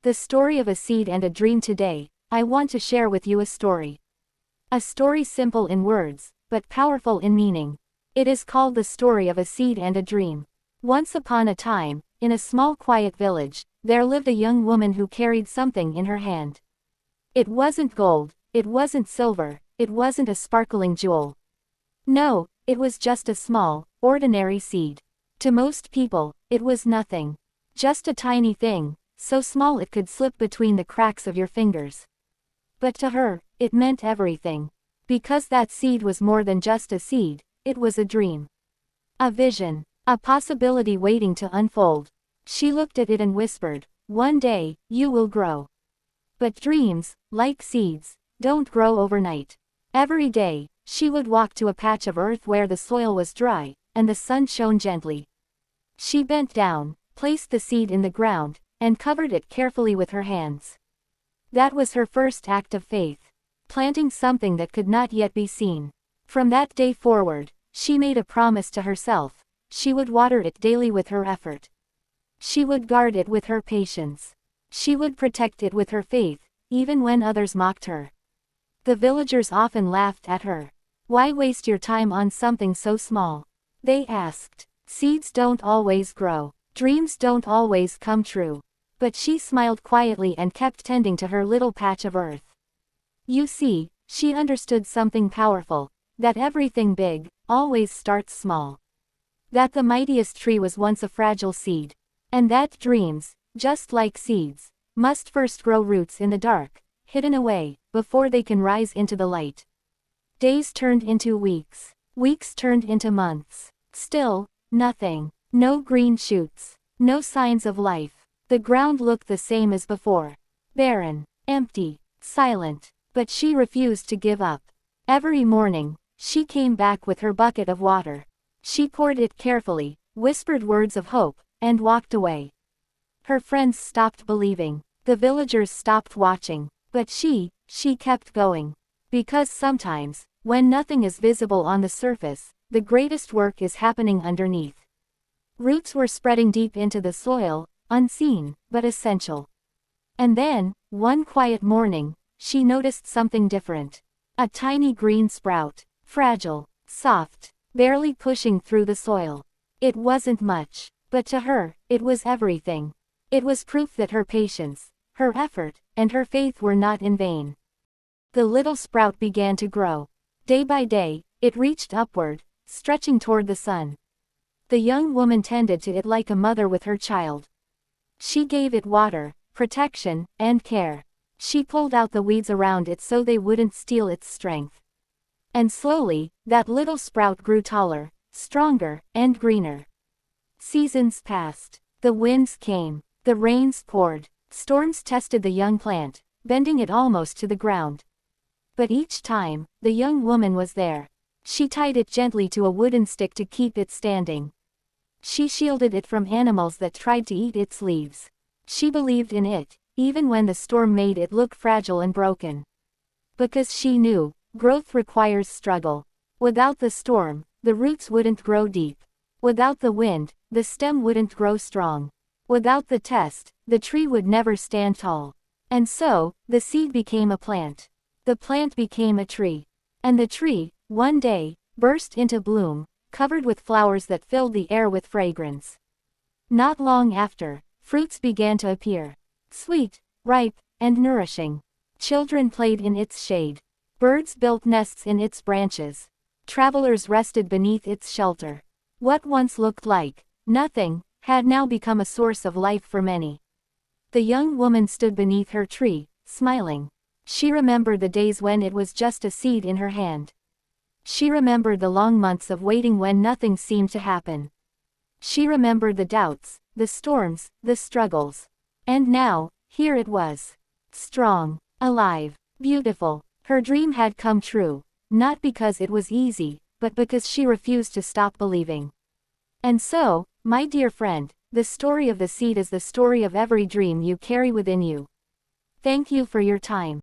The story of a seed and a dream. Today, I want to share with you a story. A story simple in words, but powerful in meaning. It is called the story of a seed and a dream. Once upon a time, in a small quiet village, there lived a young woman who carried something in her hand. It wasn't gold, it wasn't silver, it wasn't a sparkling jewel. No, it was just a small, ordinary seed. To most people, it was nothing. Just a tiny thing, so small it could slip between the cracks of your fingers. But to her, it meant everything. Because that seed was more than just a seed, it was a dream. A vision. A possibility waiting to unfold. She looked at it and whispered, "One day, you will grow." But dreams, like seeds, don't grow overnight. Every day, she would walk to a patch of earth where the soil was dry, and the sun shone gently. She bent down, placed the seed in the ground, and covered it carefully with her hands. That was her first act of faith, planting something that could not yet be seen. From that day forward, she made a promise to herself. She would water it daily with her effort. She would guard it with her patience. She would protect it with her faith, even when others mocked her. The villagers often laughed at her. "Why waste your time on something so small?" they asked. "Seeds don't always grow. Dreams don't always come true." But she smiled quietly and kept tending to her little patch of earth. You see, she understood something powerful, that everything big always starts small. That the mightiest tree was once a fragile seed. And that dreams, just like seeds, must first grow roots in the dark, hidden away, before they can rise into the light. Days turned into weeks. Weeks turned into months. Still, nothing. No green shoots. No signs of life. The ground looked the same as before. Barren, empty, silent. But she refused to give up. Every morning, she came back with her bucket of water. She poured it carefully, whispered words of hope, and walked away. Her friends stopped believing. The villagers stopped watching. But she kept going. Because sometimes, when nothing is visible on the surface, the greatest work is happening underneath. Roots were spreading deep into the soil, unseen, but essential. And then, one quiet morning, she noticed something different. A tiny green sprout. Fragile, soft, barely pushing through the soil. It wasn't much, but to her, it was everything. It was proof that her patience, her effort, and her faith were not in vain. The little sprout began to grow. Day by day, it reached upward, stretching toward the sun. The young woman tended to it like a mother with her child. She gave it water, protection, and care. She pulled out the weeds around it so they wouldn't steal its strength. And slowly, that little sprout grew taller, stronger, and greener. Seasons passed. The winds came. The rains poured. Storms tested the young plant, bending it almost to the ground. But each time, the young woman was there. She tied it gently to a wooden stick to keep it standing. She shielded it from animals that tried to eat its leaves. She believed in it, even when the storm made it look fragile and broken. Because she knew, growth requires struggle. Without the storm, the roots wouldn't grow deep. Without the wind, the stem wouldn't grow strong. Without the test, the tree would never stand tall. And so, the seed became a plant. The plant became a tree. And the tree, one day, burst into bloom, covered with flowers that filled the air with fragrance. Not long after, fruits began to appear. Sweet, ripe, and nourishing. Children played in its shade. Birds built nests in its branches. Travelers rested beneath its shelter. What once looked like nothing had now become a source of life for many. The young woman stood beneath her tree, smiling. She remembered the days when it was just a seed in her hand. She remembered the long months of waiting when nothing seemed to happen. She remembered the doubts, the storms, the struggles. And now, here it was. Strong, alive, beautiful. Her dream had come true, not because it was easy, but because she refused to stop believing. And so, my dear friend, the story of the seed is the story of every dream you carry within you. Thank you for your time.